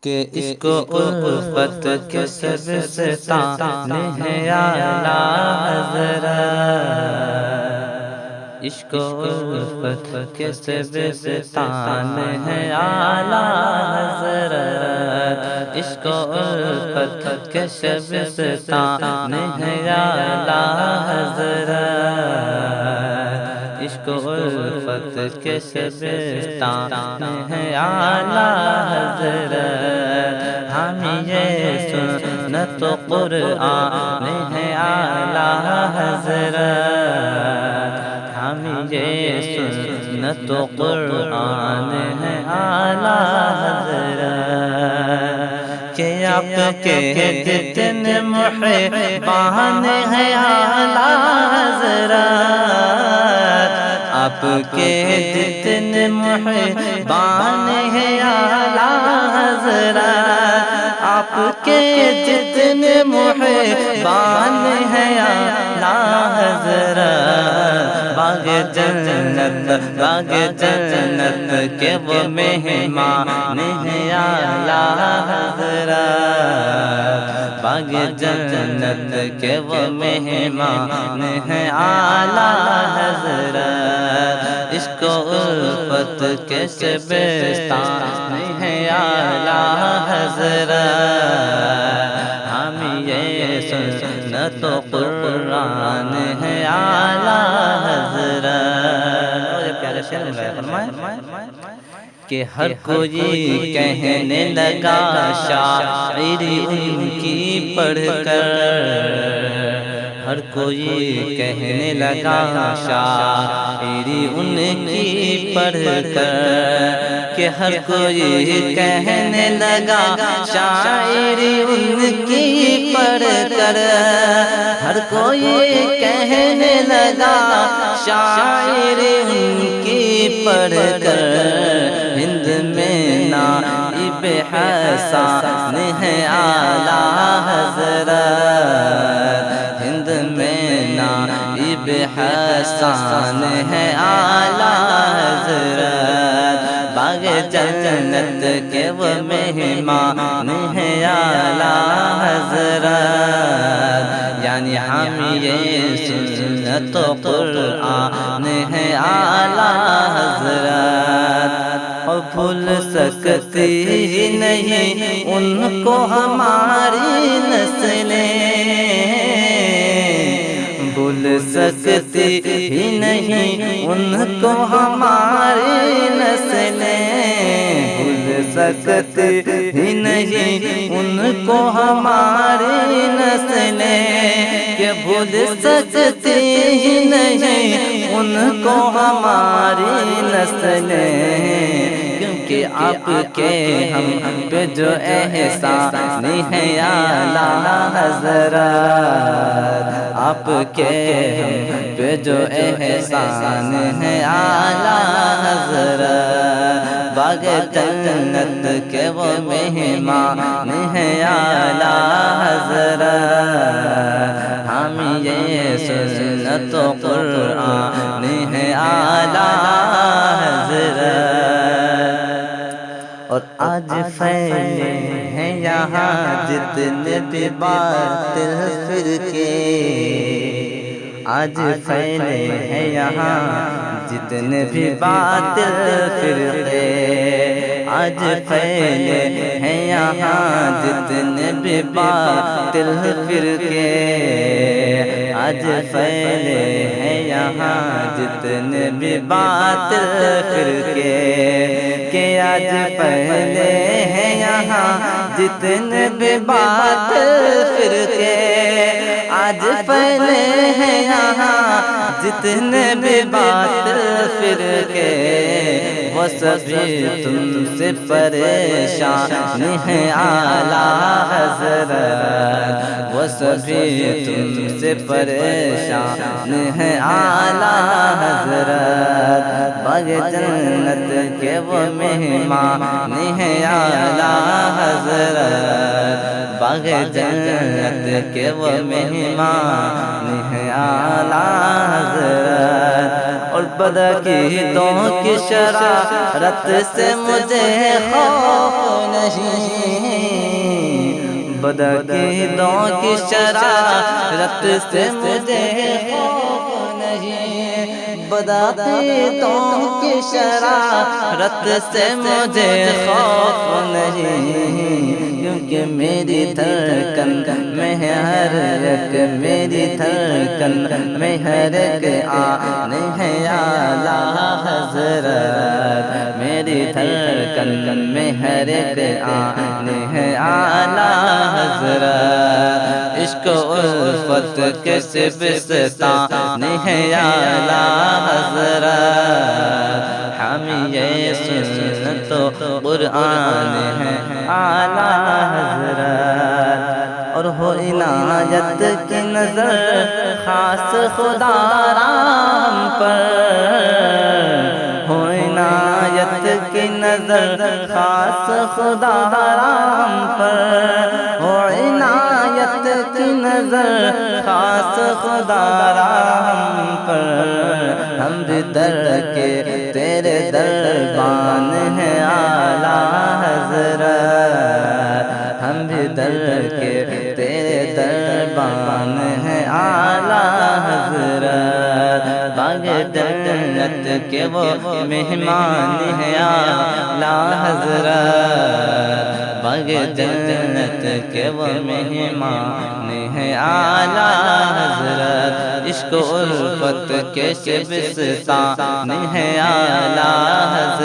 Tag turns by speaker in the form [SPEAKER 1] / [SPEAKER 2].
[SPEAKER 1] کہ اس کو الفت کے سب سے تانے ہے اعلیٰ حضرت، عشق و الفت کے سب سے تانے ہے اعلیٰ حضرت، عشق و الفت کے سب سے تانے ہے اعلیٰ حضرت، عشق و الفت کے سب تانے ہے اعلیٰ حضرت، ہم یہ سنت و قرآن ہے اعلیٰ حضرت، ہم یہ سنت و قرآن ہے اعلیٰ حضرت، کہ آپ کے جتنے محبان ہیں اعلیٰ حضرت، آپ کے جتنے محبان ہیں اعلیٰ حضرت، آپ کے جتنے محبان ہیں اعلیٰ حضرت، باغ جنت کے وہ مہمان ہیں اعلیٰ حضرت، باغ جنت کے وہ مہمان ہیں اعلیٰ حضرت، عشق و الفت کے سب تانے ہیں اعلیٰ حضرت، ہم یہ سنت و قرآن ہے اعلیٰ حضرت۔ پیارے شعر میں فرمائیں کہ ہر کوئی کہنے لگا شاعری ان کی پڑھ کر، ہر کوئی کہنے لگا شاعری ان کی پڑھ کر، کہ ہر کوئی کہنے لگا شاعری ان کی پڑھ کر، ہر کوئی کہنے لگا شاعری ان کی پڑھ کر، ہند میں نائب حسن ہے اعلیٰ حضرت، ہند میں نائب حسن ہے اعلیٰ حضرت، باغ جنت کے وہ مہمان ہے اعلیٰ حضرت، یعنی ہم یہ سنت و قرآن ہے اعلیٰ حضرت، اور بھول سکتی نہیں ان کو ہماری نسلیں، بھول سکتی ہی نہیں ان کو ہماری نسلیں، بھول سکتی ہی نہیں ان کو ہماری نسلیں، کہ بھول سکتی ہی نہیں ان کو ہماری نسلیں، کہ آپ کے ہم پہ جو احسان ہے اعلیٰ حضرت، آپ کے ہم پہ جو احسان ہے اعلیٰ حضرت، باغ جنت کے وہ مہمان ہے اعلیٰ حضرت، ہم یہ سنت و قرآن ہے اعلیٰ حضرت، اور آج پھیلے ہیں یہاں جتنے بھی باطل فرقے، آج پھیلے ہیں یہاں جتنے بھی باطل فرقے، آج پھیلے ہیں یہاں جتنے بھی باطل فرقے، آج پھیلے ہیں یہاں جتنے بھی باطل فرقے، کہ آج پھیلے ہیں یہاں جتنے بھی باطل فرقے، آج پھیلے ہیں یہاں جتنے بھی باطل فرقے، وہ سبھی تم سے پریشان ہیں اعلیٰ حضرت، وہ سبھی تم سے پریشان ہیں اعلیٰ حضرت، باغ جنت کے وہ مہمان ہیں اعلیٰ حضرت، باغ جنت کے وہ مہمان ہیں اعلیٰ حضرت، اور بدعقیدوں کی شرارت سے مجھے خوف نہیں، خدا کی دعا کی شرارت سے مجھے خوف نہیں، بدعقیدوں کی شرارت سے مجھے خوف نہیں، کیونکہ میری دھڑکن میں ہے ہر ایک، میری دھڑکن میں ہر ایک آن ہے اعلیٰ حضرت، میری دھڑکن میں ہر ایک آن ہے اعلیٰ حضرت، عشق و الفت کے سبستان ہے اعلیٰ حضرت، حامی سنت و قرآن ہے اعلیٰ حضرت، اور ہو عنایت کی نظر خاص خدا رام پر، ہو عنایت کی نظر خاص خدا رام پر، ہو عنایت کی نظر خاص خدا رام پر، ہم بھی در کے تیرے دربان ہیں اعلیٰ حضرت، ہم بھی در کے تیرے دربان ہیں اعلیٰ حضرت، باغ جنت کے وہ مہمان ہیں اعلیٰ حضرت، باغ جنت کے وہ مہمان ہیں اعلیٰ حضرت، عشق و الفت کے شبستان ہیں اعلیٰ حضرت۔